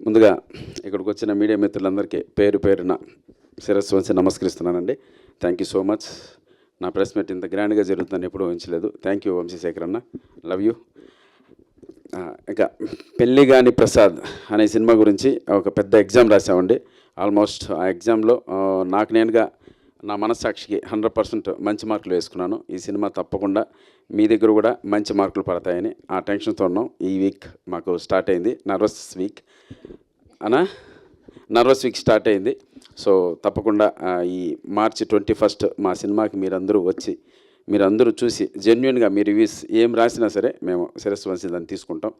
ముందుగా ఇక్కడికి వచ్చిన మీడియా మిత్రులందరికీ పేరు పేరున శిరస్సు వంచి నమస్కరిస్తున్నానండి. Thank you so much. నా ప్రెస్ మీట్ ఇంత గ్రాండ్గా జరుగుతుందని ఎప్పుడూ ఊహించలేదు. థ్యాంక్ యూ వంశీశేఖర్ అన్న, లవ్ యూ. ఇంకా పెళ్ళిగాని ప్రసాద్ అనే సినిమా గురించి ఒక పెద్ద ఎగ్జామ్ రాసామండి. ఆల్మోస్ట్ ఆ ఎగ్జామ్లో నాకు నేనుగా నా మనస్సాక్షికి 100% మంచి మార్కులు వేసుకున్నాను. ఈ సినిమా తప్పకుండా మీ దగ్గర కూడా మంచి మార్కులు పడతాయని ఆ టెన్షన్తో ఉన్నాం. ఈ వీక్ మాకు స్టార్ట్ అయింది నర్వస్ వీక్ స్టార్ట్ అయింది. సో తప్పకుండా ఈ మార్చ్ 21 మా సినిమాకి మీరందరూ చూసి జెన్యున్గా మీ రివ్యూస్ ఏం రాసినా సరే మేము శిరస్సు వంచి దాన్ని తీసుకుంటాం.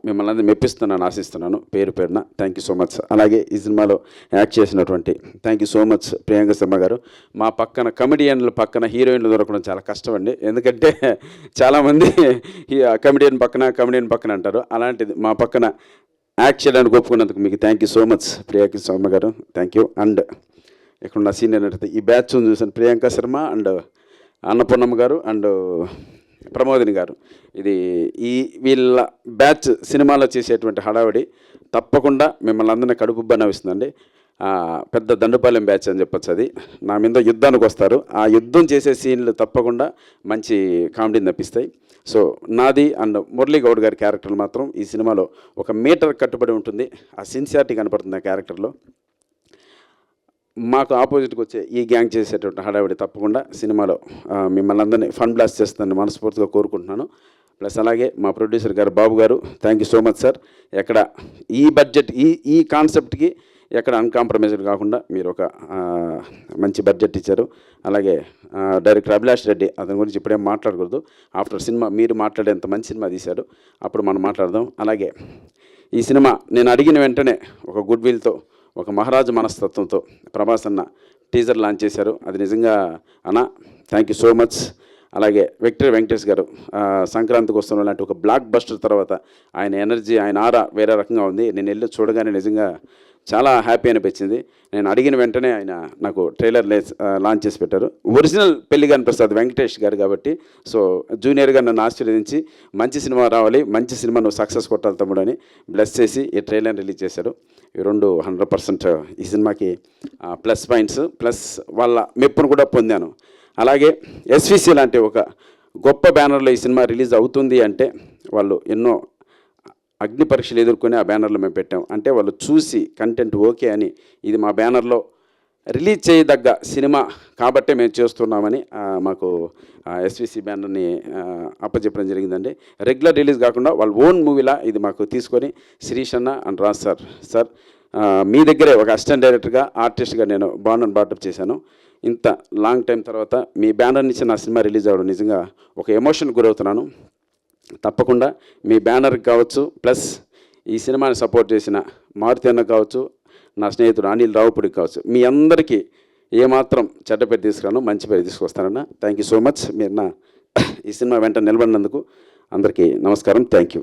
మిమ్మల్ని అందరూ మెప్పిస్తున్నాను, ఆశిస్తున్నాను. పేరు పేరున థ్యాంక్ యూ సో మచ్. అలాగే ఈ సినిమాలో యాక్ట్ చేసినటువంటి thank you so much Priyanka Sharma గారు. మా పక్కన కమెడియన్ల పక్కన హీరోయిన్లు దొరకడం చాలా కష్టం అండి. ఎందుకంటే చాలామంది కమెడియన్ పక్కన అంటారు. అలాంటిది మా పక్కన యాక్ట్ చేయడానికి ఒప్పుకున్నందుకు మీకు thank you so much Priyanka Sharma గారు. Thank you. అండ్ ఇక్కడ ఉన్న సీనియర్ నటిత ఈ బ్యాచ్ చూసాను, ప్రియాంక శర్మ అండ్ అన్నపూర్ణమ్మ గారు అండ్ ప్రమోదిని గారు. వీళ్ళ బ్యాచ్ సినిమాలో చేసేటువంటి హడావిడి తప్పకుండా మిమ్మల్ని అందరినీ కడుపుబ్బ నవ్విస్తుందండి. పెద్ద దండుపాలెం బ్యాచ్ అని చెప్పచ్చు. అది నా మీద యుద్ధానికి వస్తారు. ఆ యుద్ధం చేసే సీన్లు తప్పకుండా మంచి కామెడీని తప్పిస్తాయి. సో నాది అండ్ మురళీ గౌడ్ గారి క్యారెక్టర్ మాత్రం ఈ సినిమాలో ఒక మీటర్ కట్టుబడి ఉంటుంది. ఆ సిన్సియారిటీ కనపడుతుంది ఆ క్యారెక్టర్లో. మాకు ఆపోజిట్కి వచ్చే ఈ గ్యాంగ్ చేసేటువంటి హడావిడి తప్పకుండా సినిమాలో మిమ్మల్ని అందరినీ ఫన్ బ్లాస్ట్ చేస్తుందని మనస్ఫూర్తిగా కోరుకుంటున్నాను. ప్లస్ అలాగే మా ప్రొడ్యూసర్ గారు బాబు గారు, thank you so much sir. ఎక్కడ ఈ బడ్జెట్ ఈ కాన్సెప్ట్కి ఎక్కడ అన్కాంప్రమైజ్డ్ కాకుండా మీరు ఒక మంచి బడ్జెట్ ఇచ్చారు. అలాగే డైరెక్టర్ అభిలాష్ రెడ్డి, అతని గురించి ఇప్పుడేం మాట్లాడకూడదు. ఆఫ్టర్ సినిమా మీరు మాట్లాడేంత మంచి సినిమా తీశారు, అప్పుడు మనం మాట్లాడదాం. అలాగే ఈ సినిమా నేను అడిగిన వెంటనే ఒక గుడ్ విల్తో, ఒక మహారాజు మనస్తత్వంతో ప్రభాస్ అన్న టీజర్ లాంచ్ చేశారు. అది నిజంగా అన్న థ్యాంక్ యూ సో మచ్. అలాగే విక్టరీ వెంకటేష్ గారు సంక్రాంతికి వస్తున్న లాంటి ఒక బ్లాక్ బస్టర్ తర్వాత ఆయన ఎనర్జీ, ఆయన ఆరా వేరే రకంగా ఉంది. నేను వెళ్ళి చూడగానే నిజంగా చాలా హ్యాపీ అనిపించింది. నేను అడిగిన వెంటనే ఆయన నాకు ట్రైలర్ లాంచ్ చేసి పెట్టారు. ఒరిజినల్ పెళ్ళిగాని ప్రసాద్ వెంకటేష్ గారు కాబట్టి సో జూనియర్గా నన్ను ఆశీర్వదించి మంచి సినిమా రావాలి, మంచి సినిమా నువ్వు సక్సెస్ కొట్టాలి తమ్ముడు అని బ్లెస్ చేసి ఈ ట్రైలర్ రిలీజ్ చేశారు. ఈ రెండు 100% ఈ సినిమాకి ప్లస్ పాయింట్స్. ప్లస్ వాళ్ళ మెప్పును కూడా పొందాను. అలాగే ఎస్విసి లాంటి ఒక గొప్ప బ్యానర్లో ఈ సినిమా రిలీజ్ అవుతుంది అంటే వాళ్ళు ఎన్నో అగ్ని పరీక్షలు ఎదుర్కొని ఆ బ్యానర్లో మేము పెట్టాం. అంటే వాళ్ళు చూసి కంటెంట్ ఓకే అని ఇది మా బ్యానర్లో రిలీజ్ చేయదగ్గ సినిమా కాబట్టే మేము చేస్తున్నామని మాకు ఎస్విసి బ్యానర్ని అప్పచెప్పడం జరిగిందండి. రెగ్యులర్ రిలీజ్ కాకుండా వాళ్ళ ఓన్ మూవీలా ఇది మాకు తీసుకొని శిరీష్ అన్న అండ్ రాజ్ సార్ మీ దగ్గరే ఒక అసిస్టెంట్ డైరెక్టర్గా, ఆర్టిస్ట్గా నేను బాండ్ అండ్ బాటప్ చేశాను. ఇంత లాంగ్ టైం తర్వాత మీ బ్యానర్ నుంచి నా సినిమా రిలీజ్ అవ్వడం నిజంగా ఒక ఎమోషన్ గురవుతున్నాను. తప్పకుండా మీ బ్యానర్కి కావచ్చు, ప్లస్ ఈ సినిమాని సపోర్ట్ చేసిన మారుతి అన్న కావచ్చు, నా స్నేహితుడు అనిల్ రావుపూడికి కావచ్చు, మీ అందరికీ ఏమాత్రం చెడ్డ పేరు తీసుకురాను, మంచి పేరు తీసుకొస్తానన్న. Thank you so much. మీరు ఈ సినిమా వెంట నిలబడినందుకు అందరికీ నమస్కారం. Thank you.